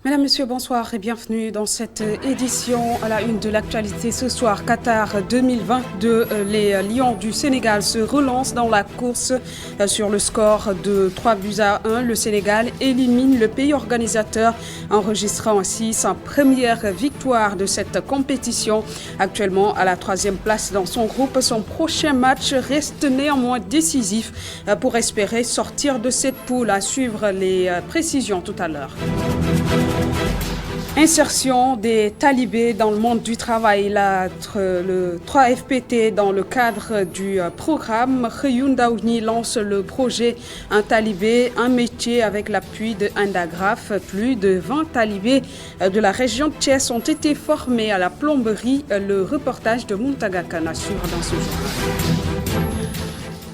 Mesdames, Messieurs, bonsoir et bienvenue dans cette édition à la une de l'actualité. Ce soir, Qatar 2022, les Lions du Sénégal se relancent dans la course sur le score de 3-1. Le Sénégal élimine le pays organisateur, enregistrant ainsi sa première victoire de cette compétition. Actuellement à la 3e place dans son groupe, son prochain match reste néanmoins décisif pour espérer sortir de cette poule. À suivre les précisions tout à l'heure. Insertion des talibés dans le monde du travail, le 3FPT dans le cadre du programme Xëyu Ndaw ñi lance le projet Un talibé, un métier avec l'appui de Indagraf. Plus de 20 talibés de la région de Thiès ont été formés à la plomberie. Le reportage de Muntaga Kane assure dans ce journal.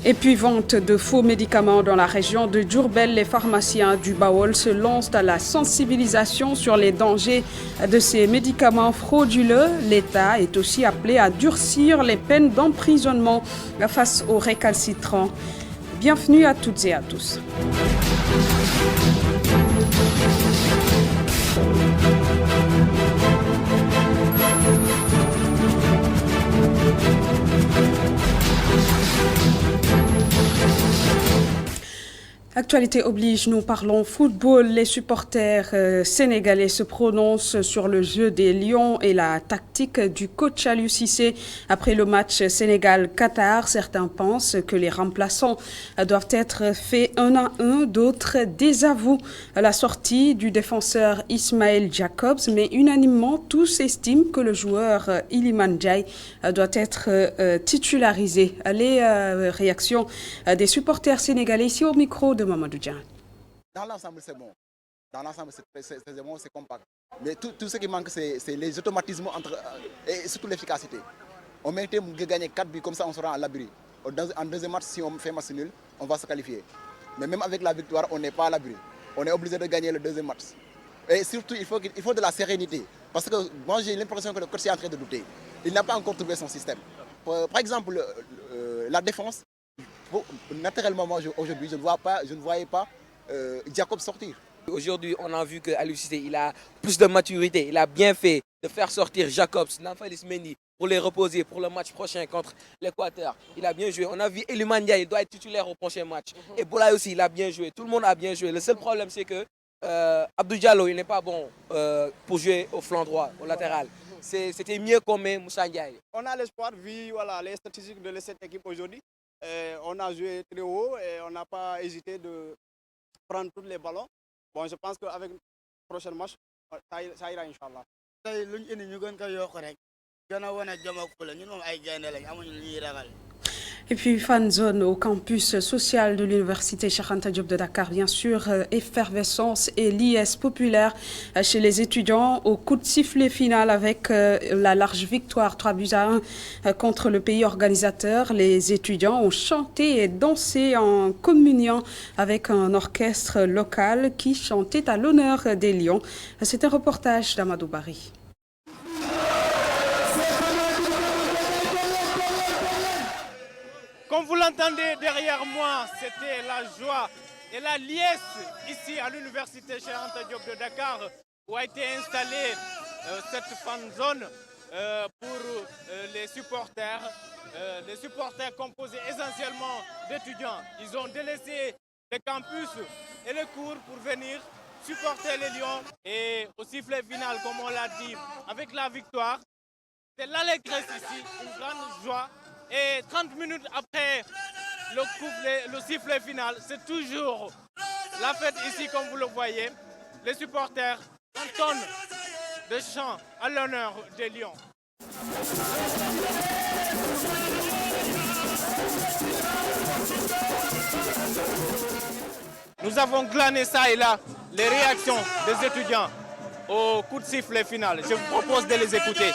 Et puis vente de faux médicaments dans la région de Diourbel, les pharmaciens du Baol se lancent à la sensibilisation sur les dangers de ces médicaments frauduleux. L'État est aussi appelé à durcir les peines d'emprisonnement face aux récalcitrants. Bienvenue à toutes et à tous. Actualité oblige, nous parlons football. Les supporters sénégalais se prononcent sur le jeu des Lions et la tactique du coach Aliou Cissé. Après le match Sénégal-Qatar, certains pensent que les remplaçants doivent être faits un à un. D'autres désavouent la sortie du défenseur Ismaël Jacobs, mais unanimement, tous estiment que le joueur Iliman Ndiaye doit être titularisé. Les réactions des supporters sénégalais ici au micro de Mamadou Dian. Dans l'ensemble, c'est bon. Dans l'ensemble, c'est bon, c'est compact. Mais tout ce qui manque, c'est les automatismes et surtout l'efficacité. On méritait de gagner 4 buts, comme ça on sera à l'abri. En deuxième match, si on fait match nul, on va se qualifier. Mais même avec la victoire, on n'est pas à l'abri. On est obligé de gagner le deuxième match. Et surtout, il faut de la sérénité. Parce que moi, j'ai l'impression que le coach est en train de douter. Il n'a pas encore trouvé son système. Par exemple, la défense. Naturellement, moi, aujourd'hui, je ne voyais pas Jacob sortir. Aujourd'hui, on a vu que Aliou Cissé, il a plus de maturité. Il a bien fait de faire sortir Jacobs, Nampalys Mendy pour les reposer pour le match prochain contre l'Équateur. Il a bien joué. On a vu Iliman Ndiaye, il doit être titulaire au prochain match. Et Boulaye aussi, il a bien joué. Tout le monde a bien joué. Le seul problème, c'est que Abdou Diallo, il n'est pas bon pour jouer au flanc droit, au latéral. C'était mieux qu'on met Moussa Ndiaye. On a l'espoir, vu les statistiques de cette équipe aujourd'hui. On a joué très haut et on n'a pas hésité de prendre tous les ballons. Bon, je pense qu'avec le prochain match, ça ira, Inch'Allah. Et puis, fan zone au campus social de l'Université Cheikh Anta Diop de Dakar, bien sûr, effervescence et liesse populaire chez les étudiants au coup de sifflet final avec la large victoire 3-1 contre le pays organisateur. Les étudiants ont chanté et dansé en communion avec un orchestre local qui chantait à l'honneur des Lions. C'est un reportage d'Amadou Bari. Comme vous l'entendez derrière moi, c'était la joie et la liesse ici à l'université Cheikh Anta Diop de Dakar où a été installée cette fan zone pour les supporters composés essentiellement d'étudiants. Ils ont délaissé le campus et le cours pour venir supporter les Lions. Et au sifflet final, comme on l'a dit, avec la victoire, c'est l'allégresse ici, une grande joie. Et 30 minutes après le sifflet final, c'est toujours la fête ici comme vous le voyez. Les supporters entonnent des chants à l'honneur des Lions. Nous avons glané ça et là les réactions des étudiants au coup de sifflet final. Je vous propose de les écouter.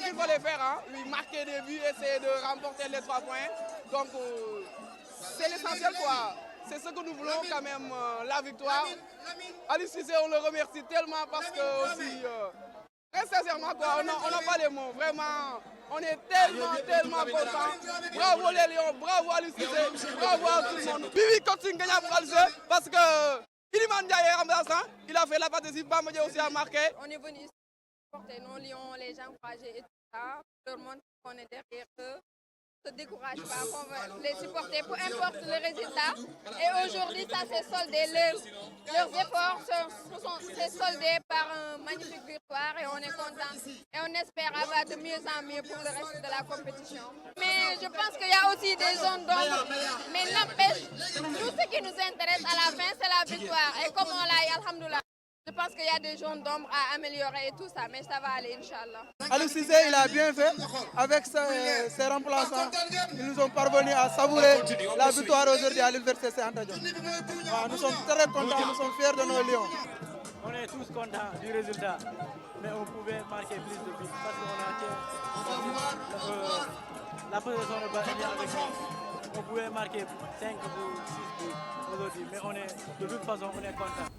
Il fallait faire, hein? Lui marquer des buts, essayer de remporter les 3 points. Donc c'est l'essentiel quoi. C'est ce que nous voulons quand même, la victoire. Aliou Cissé, on le remercie tellement parce que aussi, très sincèrement quoi, on n'a pas les mots. Vraiment, on est tellement contents. Bravo les Lions, bravo Aliou Cissé, bravo à tout le monde. Oui, continue gagnant pour le jeu parce que Iliman Ndiaye est remplaçant, il a fait la passe décisive, Bamba Dieng aussi a marqué. On est venu ici porter nos lions, les gens encourager et tout ça, leur montrer qu'on est derrière eux. Ne se décourage pas, qu'on va les supporter, peu importe le résultat. Et aujourd'hui, ça s'est soldé, leurs efforts s'est soldé par une magnifique victoire et on est content. Et on espère avoir de mieux en mieux pour le reste de la compétition. Mais je pense qu'il y a aussi des zones d'ombre. Mais n'empêche, tout ce qui nous intéresse à la fin, c'est la victoire. Et comme on l'a dit, alhamdoulilah. Je pense qu'il y a des zones d'ombre à améliorer et tout ça, mais ça va aller, Inch'Allah. Aliou Cissé, il a bien fait. Avec ses remplaçants, ils nous ont parvenu à savourer la victoire aujourd'hui à l'Université Cheikh Anta Diop. Nous sommes très contents, nous sommes fiers de nos lions. On est tous contents du résultat, mais on pouvait marquer plus de buts parce qu'on a la position de balle avec nous. On pouvait marquer 5 ou 6 buts aujourd'hui, mais de toute façon, on est contents.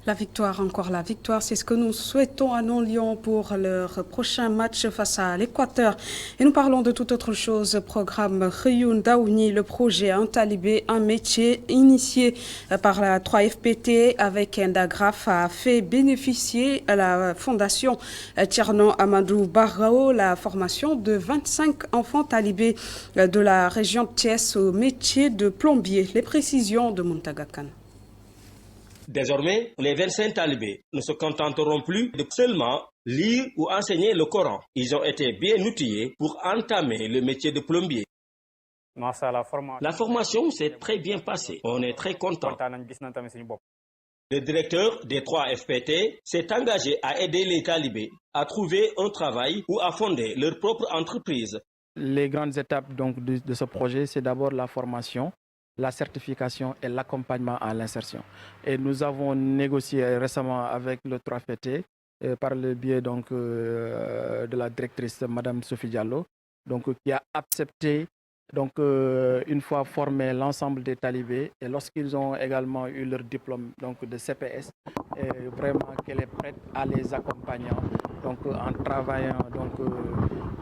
La victoire, encore la victoire, c'est ce que nous souhaitons à nos Lions pour leur prochain match face à l'Équateur. Et nous parlons de toute autre chose. Programme Xëyun Ndaw ñi, le projet Un talibé, un métier, initié par la 3FPT avec Ndagraf, a fait bénéficier à la fondation Thierno Amadou Barrao la formation de 25 enfants talibés de la région de Thiès au métier de plombier. Les précisions de Muntaga Kane. Désormais, les 25 talibés ne se contenteront plus de seulement lire ou enseigner le Coran. Ils ont été bien outillés pour entamer le métier de plombier. La formation s'est très bien passée. On est très content. Le directeur des 3 FPT s'est engagé à aider les talibés à trouver un travail ou à fonder leur propre entreprise. Les grandes étapes donc, de ce projet, c'est d'abord la formation, la certification et l'accompagnement à l'insertion. Et nous avons négocié récemment avec le 3FPT par le biais donc, de la directrice Madame Sophie Diallo, donc, qui a accepté, donc, une fois formé l'ensemble des talibés et lorsqu'ils ont également eu leur diplôme donc, de CPS, vraiment qu'elle est prête à les accompagner donc, en travaillant donc,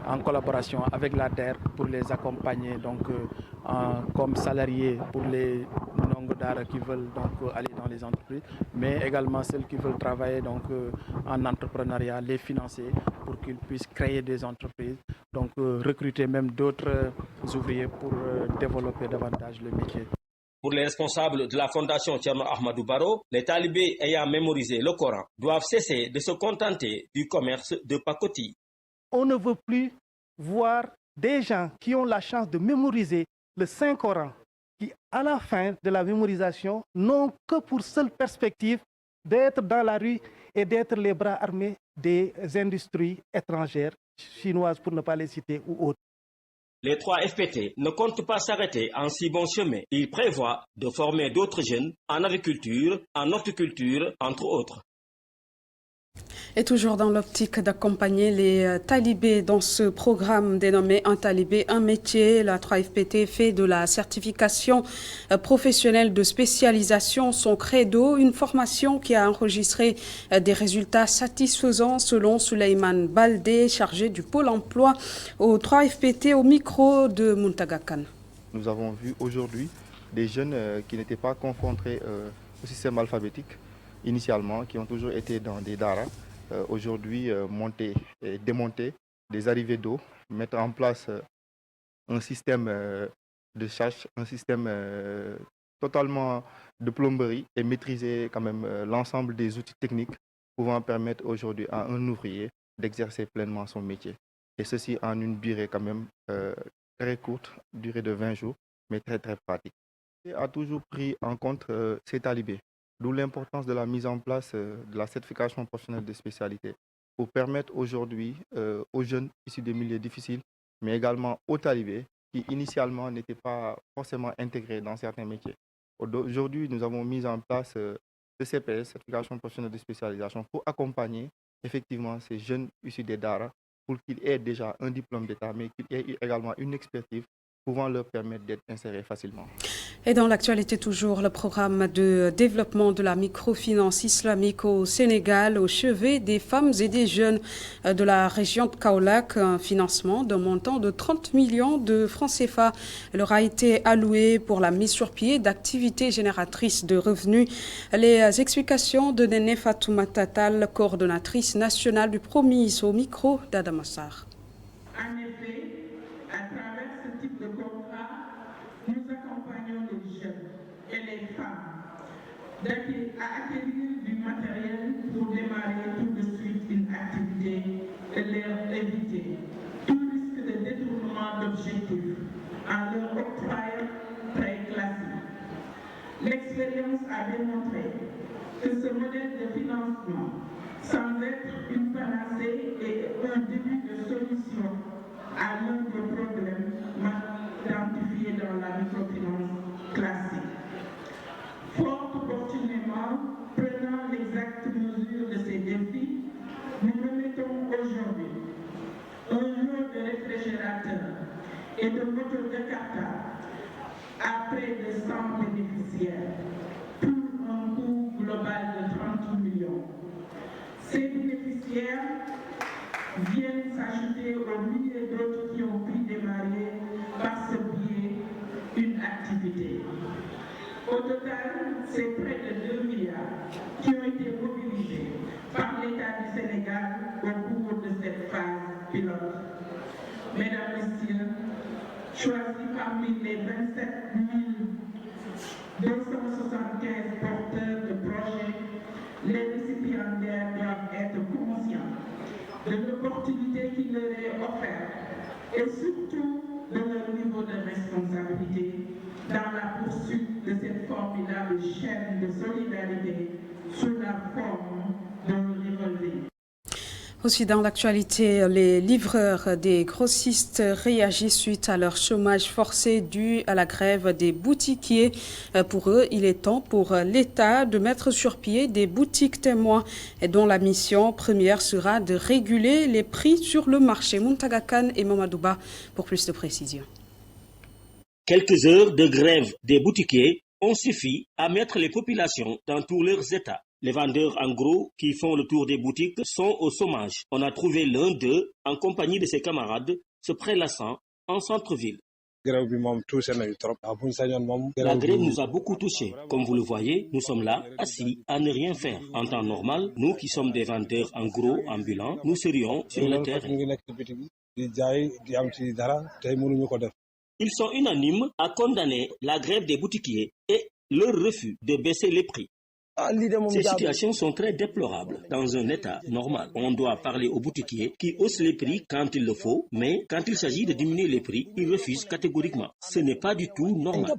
en collaboration avec la DER pour les accompagner donc, comme salariés pour les ndongo daara qui veulent donc, aller dans les entreprises, mais également celles qui veulent travailler donc, en entrepreneuriat, les financer pour qu'ils puissent créer des entreprises, donc recruter même d'autres ouvriers pour développer davantage le métier. Pour les responsables de la fondation Thierno Amadou Barrao, les talibés ayant mémorisé le Coran doivent cesser de se contenter du commerce de pacotille. On ne veut plus voir des gens qui ont la chance de mémoriser le Saint-Coran, qui à la fin de la mémorisation n'ont que pour seule perspective d'être dans la rue et d'être les bras armés des industries étrangères, chinoises pour ne pas les citer ou autres. Les 3 FPT ne comptent pas s'arrêter en si bon chemin. Ils prévoient de former d'autres jeunes en agriculture, en horticulture, entre autres. Et toujours dans l'optique d'accompagner les talibés dans ce programme dénommé Un talibé, un métier, la 3FPT fait de la certification professionnelle de spécialisation son credo, une formation qui a enregistré des résultats satisfaisants selon Souleymane Baldé, chargé du pôle emploi au 3FPT au micro de Muntaga Kane. Nous avons vu aujourd'hui des jeunes qui n'étaient pas confrontés au système alphabétique initialement, qui ont toujours été dans des daras. Aujourd'hui monter et démonter des arrivées d'eau, mettre en place un système de charge, un système totalement de plomberie et maîtriser quand même l'ensemble des outils techniques pouvant permettre aujourd'hui à un ouvrier d'exercer pleinement son métier. Et ceci en une durée quand même très courte, durée de 20 jours, mais très très pratique. Il a toujours pris en compte ces talibés. D'où l'importance de la mise en place de la certification professionnelle de spécialité pour permettre aujourd'hui aux jeunes issus des milieux difficiles, mais également aux talibés qui initialement n'étaient pas forcément intégrés dans certains métiers. Aujourd'hui, nous avons mis en place le CPS, certification professionnelle de spécialisation, pour accompagner effectivement ces jeunes issus des daras pour qu'ils aient déjà un diplôme d'État, mais qu'ils aient également une expertise pouvant leur permettre d'être insérés facilement. Et dans l'actualité toujours, le programme de développement de la microfinance islamique au Sénégal au chevet des femmes et des jeunes de la région de Kaolack, un financement d'un montant de 30 millions de francs CFA leur a été alloué pour la mise sur pied d'activités génératrices de revenus. Les explications de Néné Fatouma Tatal, coordonnatrice nationale du Promis, au micro d'Adamassar. En effet, à travers ce type de contrat, nous accompagnons les jeunes et les femmes à acquérir du matériel pour démarrer tout de suite une activité et leur éviter tout risque de détournement d'objectifs en leur octroyant prêts classiques. L'expérience a démontré que ce modèle de financement, sans être une panacée et un début de solution à l'un des problèmes identifiés dans la microfinance classique. Fort opportunément, prenant l'exacte mesure de ces défis, nous remettons aujourd'hui un lot de réfrigérateurs et de moteurs de cartable à près de 100 bénéficiaires pour un coût global de 30 millions. Ces bénéficiaires viennent s'ajouter aux milliers d'autres qui ont pu démarrer par ce biais une activité. Au total, c'est près de 2 milliards qui ont été mobilisés par l'État du Sénégal au cours de cette phase pilote. Mesdames, Messieurs, choisis parmi les 27 275 porteurs de projets, les récipiendaires doivent être conscients de l'opportunité qui leur est offerte et surtout de leur niveau de responsabilité dans la poursuite de cette formidable chaîne de solidarité sous la forme d'un revolver. Aussi dans l'actualité, les livreurs des grossistes réagissent suite à leur chômage forcé dû à la grève des boutiquiers. Pour eux, il est temps pour l'État de mettre sur pied des boutiques témoins dont la mission première sera de réguler les prix sur le marché. Muntaga Khan et Mamadouba pour plus de précisions. Quelques heures de grève des boutiquiers ont suffi à mettre les populations dans tous leurs états. Les vendeurs en gros qui font le tour des boutiques sont au chômage. On a trouvé l'un d'eux en compagnie de ses camarades se prélassant en centre-ville. La grève nous a beaucoup touchés. Comme vous le voyez, nous sommes là, assis, à ne rien faire. En temps normal, nous qui sommes des vendeurs en gros ambulants, nous serions sur le terrain. Ils sont unanimes à condamner la grève des boutiquiers et leur refus de baisser les prix. Ces situations sont très déplorables. Dans un état normal, on doit parler aux boutiquiers qui haussent les prix quand il le faut, mais quand il s'agit de diminuer les prix, ils refusent catégoriquement. Ce n'est pas du tout normal.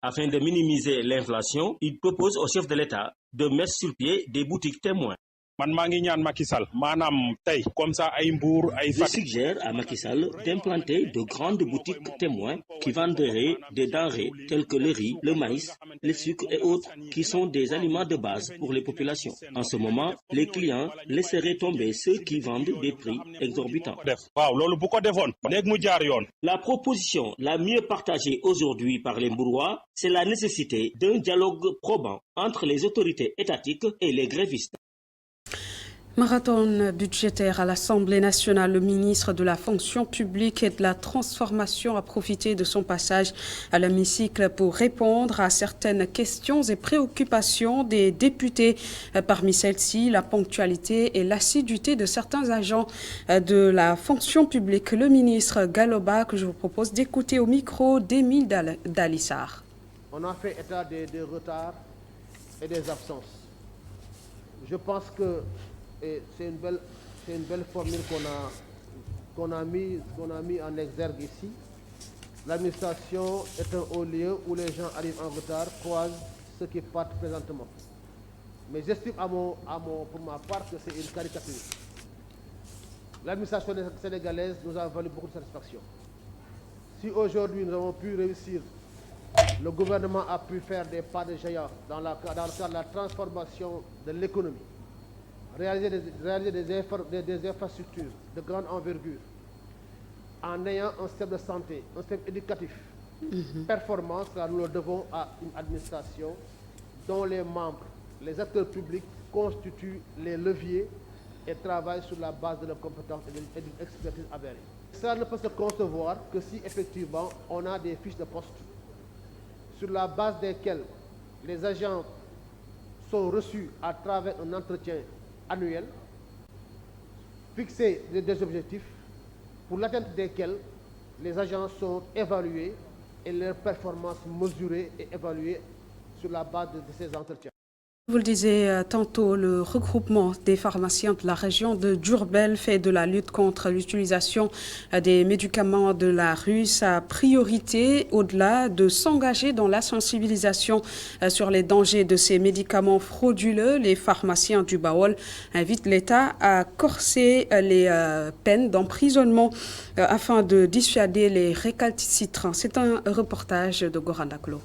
Afin de minimiser l'inflation, ils proposent au chef de l'État de mettre sur pied des boutiques témoins. Je suggère à Macky Sall d'implanter de grandes boutiques témoins qui vendraient des denrées telles que le riz, le maïs, le sucre et autres qui sont des aliments de base pour les populations. En ce moment, les clients laisseraient tomber ceux qui vendent des prix exorbitants. La proposition la mieux partagée aujourd'hui par les Mbourois, c'est la nécessité d'un dialogue probant entre les autorités étatiques et les grévistes. Marathon budgétaire à l'Assemblée nationale. Le ministre de la fonction publique et de la transformation a profité de son passage à l'hémicycle pour répondre à certaines questions et préoccupations des députés. Parmi celles-ci, la ponctualité et l'assiduité de certains agents de la fonction publique. Le ministre Galoba, que je vous propose d'écouter au micro d'Émile Dalissard. On a fait état des retards et des absences. Je pense que c'est une belle formule qu'on a mis en exergue ici. L'administration est un haut lieu où les gens arrivent en retard, croisent ceux qui partent présentement. Mais j'estime pour ma part que c'est une caricature. L'administration sénégalaise nous a valu beaucoup de satisfaction. Si aujourd'hui nous avons pu réussir, le gouvernement a pu faire des pas de géant dans le cadre de la transformation de l'économie, réaliser des infrastructures de grande envergure, en ayant un système de santé, un système éducatif performant, car nous le devons à une administration dont les membres, les acteurs publics constituent les leviers et travaillent sur la base de leurs compétences et d'une expertise avérée. Ça ne peut se concevoir que si effectivement on a des fiches de poste sur la base desquelles les agents sont reçus à travers un entretien annuel, fixer des objectifs pour l'atteinte desquels les agents sont évalués et leurs performances mesurées et évaluées sur la base de ces entretiens. Vous le disiez tantôt, le regroupement des pharmaciens de la région de Diourbel fait de la lutte contre l'utilisation des médicaments de la rue sa priorité, au-delà de s'engager dans la sensibilisation sur les dangers de ces médicaments frauduleux. Les pharmaciens du Baol invitent l'État à corser les peines d'emprisonnement afin de dissuader les récalcitrants. C'est un reportage de Goranda Klo.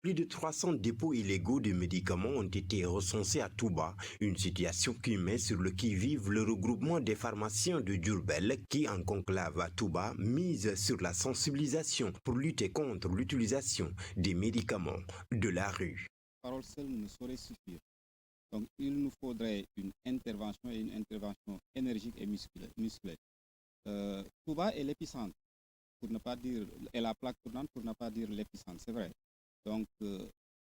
Plus de 300 dépôts illégaux de médicaments ont été recensés à Touba, une situation qui met sur le qui-vive le regroupement des pharmaciens de Diourbel qui, en conclave à Touba, mise sur la sensibilisation pour lutter contre l'utilisation des médicaments de la rue. La parole seule ne saurait suffire. Donc il nous faudrait une intervention énergique et musclée. Touba est l'épicentre, pour ne pas dire, est la plaque tournante pour ne pas dire l'épicentre, c'est vrai. Donc, il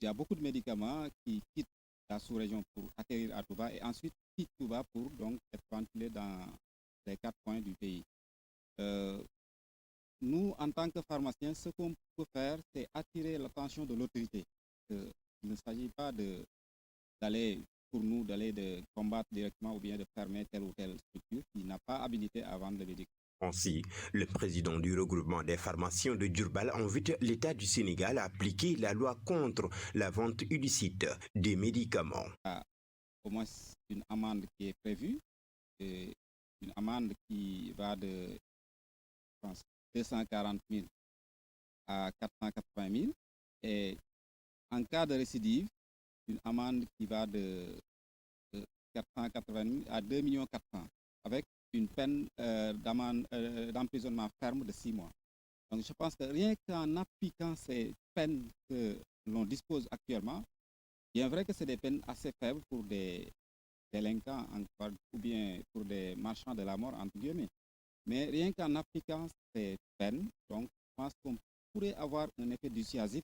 y a beaucoup de médicaments qui quittent la sous-région pour atterrir à Touba et ensuite quittent Touba pour donc être ventilés dans les 4 coins du pays. Nous, en tant que pharmaciens, ce qu'on peut faire, c'est attirer l'attention de l'autorité. Il ne s'agit pas d'aller combattre directement ou bien de fermer telle ou telle structure qui n'a pas habilité à vendre le médicament. Ainsi, le président du regroupement des pharmaciens de Diourbel invite l'État du Sénégal à appliquer la loi contre la vente illicite des médicaments. Il y a au moins une amende qui est prévue, une amende qui va de 240 000 à 480 000 et en cas de récidive, une amende qui va de 480 000 à 2 400 000 avec une peine d'emprisonnement ferme de 6 mois. Donc je pense que rien qu'en appliquant ces peines que l'on dispose actuellement, bien vrai que c'est des peines assez faibles pour des délinquants ou bien pour des marchands de la mort, entre guillemets. Mais rien qu'en appliquant ces peines, donc je pense qu'on pourrait avoir un effet dissuasif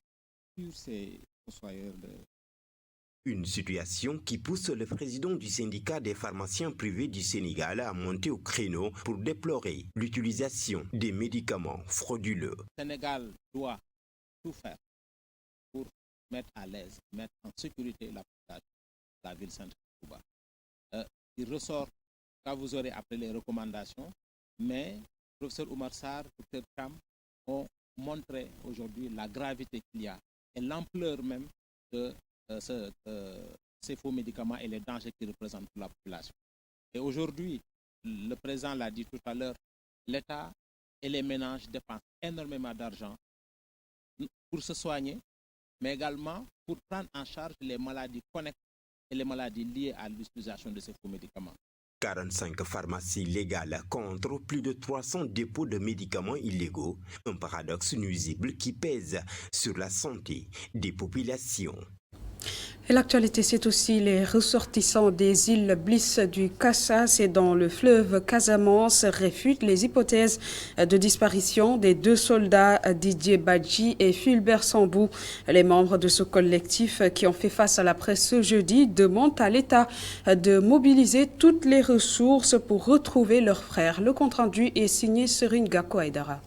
sur ces fossoyeurs de... Une situation qui pousse le président du syndicat des pharmaciens privés du Sénégal à monter au créneau pour déplorer l'utilisation des médicaments frauduleux. Le Sénégal doit tout faire pour mettre à l'aise, mettre en sécurité la ville sainte de Touba. Il ressort, quand vous aurez appelé les recommandations, mais le professeur Oumar Sarr, le docteur Kam ont montré aujourd'hui la gravité qu'il y a et l'ampleur même de ces faux médicaments et les dangers qu'ils représentent pour la population. Et aujourd'hui, le président l'a dit tout à l'heure, l'État et les ménages dépensent énormément d'argent pour se soigner, mais également pour prendre en charge les maladies connexes et les maladies liées à l'utilisation de ces faux médicaments. 45 pharmacies légales contre plus de 300 dépôts de médicaments illégaux, un paradoxe nuisible qui pèse sur la santé des populations. Et l'actualité, c'est aussi les ressortissants des îles Bliss du Kassas et dans le fleuve Casamance réfutent les hypothèses de disparition des 2 soldats Didier Badji et Fulbert Sambou. Les membres de ce collectif qui ont fait face à la presse ce jeudi demandent à l'État de mobiliser toutes les ressources pour retrouver leurs frères. Le compte-rendu est signé Serine Gako Aïdara.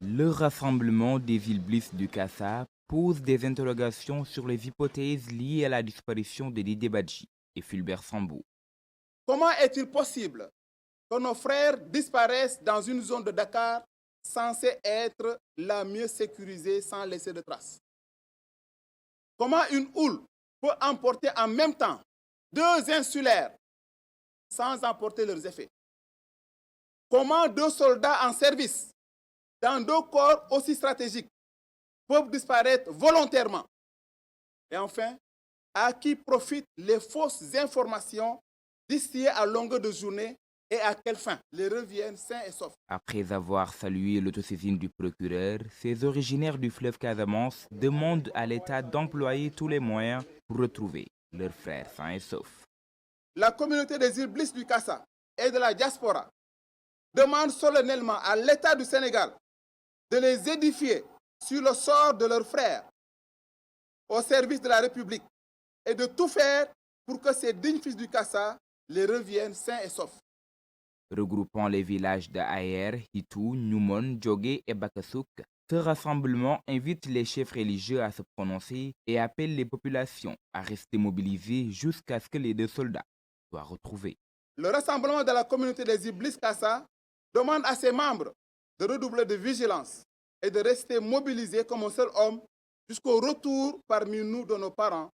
Le rassemblement des îles Bliss du Kassas pose des interrogations sur les hypothèses liées à la disparition de Didier Badji et Fulbert Sambou. Comment est-il possible que nos frères disparaissent dans une zone de Dakar censée être la mieux sécurisée sans laisser de traces? Comment une houle peut emporter en même temps 2 insulaires sans emporter leurs effets? Comment 2 soldats en service dans 2 corps aussi stratégiques peuvent disparaître volontairement? Et enfin, à qui profitent les fausses informations distillées à longueur de journée et à quelle fin les reviennent sains et saufs. Après avoir salué l'autosaisine du procureur, ces originaires du fleuve Casamance demandent à l'État d'employer tous les moyens pour retrouver leurs frères sains et saufs. La communauté des îles Bliss du Cassa et de la diaspora demande solennellement à l'État du Sénégal de les édifier sur le sort de leurs frères au service de la République et de tout faire pour que ces dignes fils du Cassa les reviennent sains et saufs. Regroupant les villages d'Aer, Hitou, Numon, Djogé et Bakasouk, ce rassemblement invite les chefs religieux à se prononcer et appelle les populations à rester mobilisées jusqu'à ce que les 2 soldats soient retrouvés. Le rassemblement de la communauté des Iblis Cassa demande à ses membres de redoubler de vigilance et de rester mobilisés comme un seul homme jusqu'au retour parmi nous de nos parents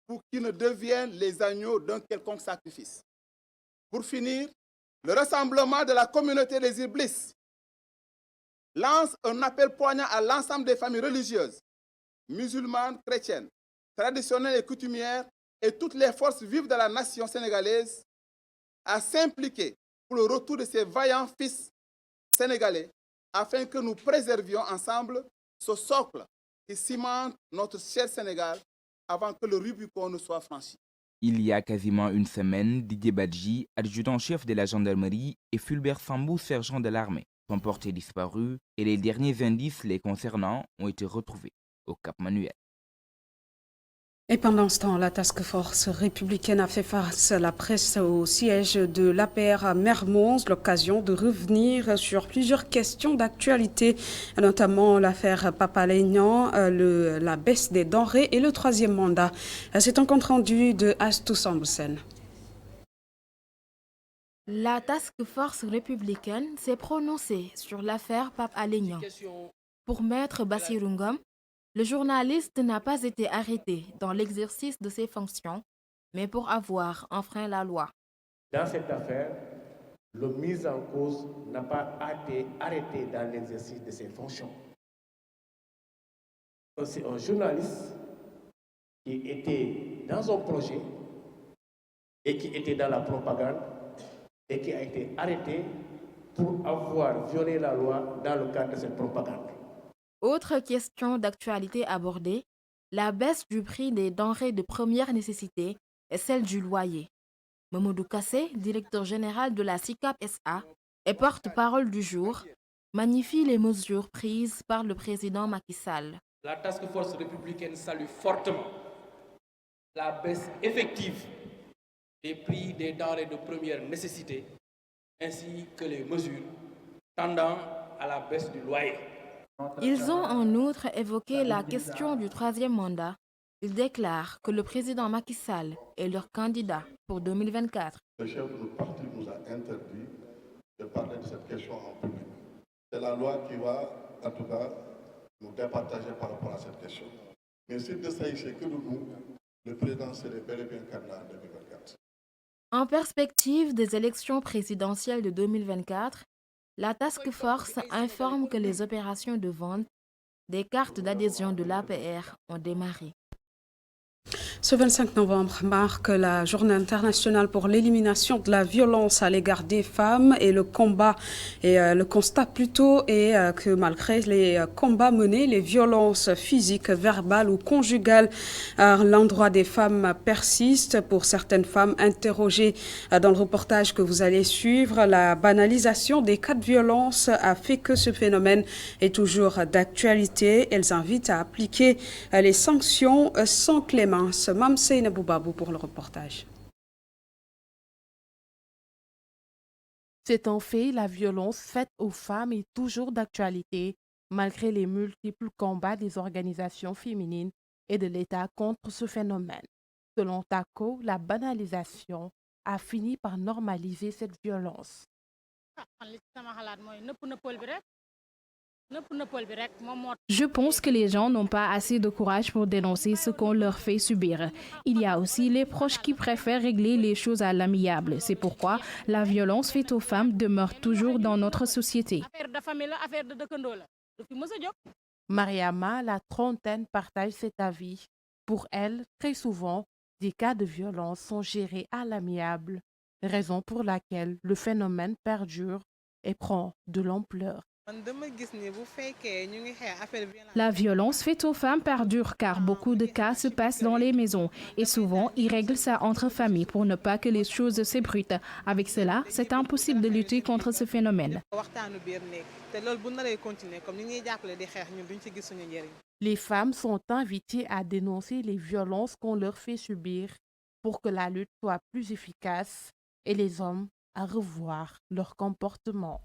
pour qu'ils ne deviennent les agneaux d'un quelconque sacrifice. Pour finir, le rassemblement de la communauté des Iblis lance un appel poignant à l'ensemble des familles religieuses, musulmanes, chrétiennes, traditionnelles et coutumières et toutes les forces vives de la nation sénégalaise à s'impliquer pour le retour de ces vaillants fils sénégalais afin que nous préservions ensemble ce socle qui cimente notre cher Sénégal avant que le Rubicon ne soit franchi. Il y a quasiment une semaine, Didier Badji, adjudant-chef de la gendarmerie, et Fulbert Sambou, sergent de l'armée, sont portés disparus et les derniers indices les concernant ont été retrouvés au Cap Manuel. Et pendant ce temps, la task force républicaine a fait face à la presse au siège de l'APR à Mermoz, l'occasion de revenir sur plusieurs questions d'actualité, notamment l'affaire Papalénian, la baisse des denrées et le 3e mandat. C'est un compte rendu de Astou Samboussen. La task force républicaine s'est prononcée sur l'affaire Papalénian. Pour Maître Bassirou Ngom, le journaliste n'a pas été arrêté dans l'exercice de ses fonctions, mais pour avoir enfreint la loi. Dans cette affaire, le mis en cause n'a pas été arrêté dans l'exercice de ses fonctions. C'est un journaliste qui était dans un projet et qui était dans la propagande et qui a été arrêté pour avoir violé la loi dans le cadre de cette propagande. Autre question d'actualité abordée, la baisse du prix des denrées de première nécessité et celle du loyer. Mamadou Kassé, directeur général de la SICAP SA et porte-parole du jour, magnifie les mesures prises par le président Macky Sall. La task force républicaine salue fortement la baisse effective des prix des denrées de première nécessité ainsi que les mesures tendant à la baisse du loyer. Ils ont en outre évoqué la question du 3e mandat. Ils déclarent que le président Macky Sall est leur candidat pour 2024. Le chef de notre parti nous a interdit de parler de cette question en public. C'est la loi qui va, en tout cas, nous départager par rapport à cette question. Mais s'il ne s'agissait que de nous, le président serait bel et bien candidat en 2024. En perspective des élections présidentielles de 2024, la task force informe que les opérations de vente des cartes d'adhésion de l'APR ont démarré. Ce 25 novembre marque la journée internationale pour l'élimination de la violence à l'égard des femmes et le constat plutôt est que malgré les combats menés, les violences physiques, verbales ou conjugales à l'endroit des femmes persistent. Pour certaines femmes interrogées dans le reportage que vous allez suivre, la banalisation des cas de violence a fait que ce phénomène est toujours d'actualité. Elles invitent à appliquer les sanctions sans clémence. Mamseyna Boubabou pour le reportage. C'est en fait la violence faite aux femmes est toujours d'actualité, malgré les multiples combats des organisations féminines et de l'État contre ce phénomène. Selon TACO, la banalisation a fini par normaliser cette violence. Je pense que les gens n'ont pas assez de courage pour dénoncer ce qu'on leur fait subir. Il y a aussi les proches qui préfèrent régler les choses à l'amiable. C'est pourquoi la violence faite aux femmes demeure toujours dans notre société. Mariama, la trentaine, partage cet avis. Pour elle, très souvent, des cas de violence sont gérés à l'amiable raison pour laquelle le phénomène perdure et prend de l'ampleur. La violence faite aux femmes perdure car beaucoup de cas se passent dans les maisons et souvent ils règlent ça entre familles pour ne pas que les choses s'ébruitent. Avec cela, c'est impossible de lutter contre ce phénomène. Les femmes sont invitées à dénoncer les violences qu'on leur fait subir pour que la lutte soit plus efficace et les hommes à revoir leur comportement.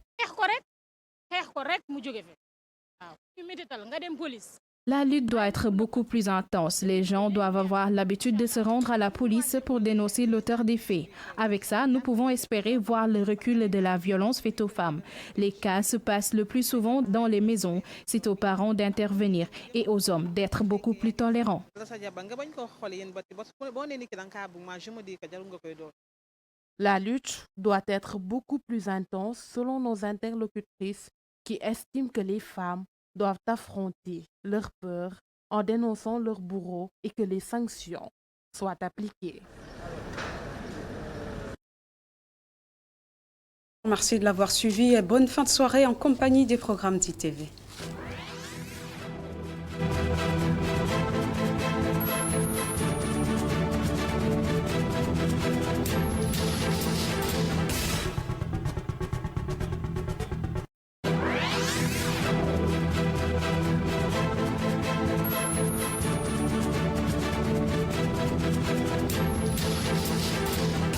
La lutte doit être beaucoup plus intense. Les gens doivent avoir l'habitude de se rendre à la police pour dénoncer l'auteur des faits. Avec ça, nous pouvons espérer voir le recul de la violence faite aux femmes. Les cas se passent le plus souvent dans les maisons. C'est aux parents d'intervenir et aux hommes d'être beaucoup plus tolérants. La lutte doit être beaucoup plus intense selon nos interlocutrices qui estiment que les femmes doivent affronter leur peur en dénonçant leurs bourreaux et que les sanctions soient appliquées. Merci de l'avoir suivi et bonne fin de soirée en compagnie des programmes d'ITV.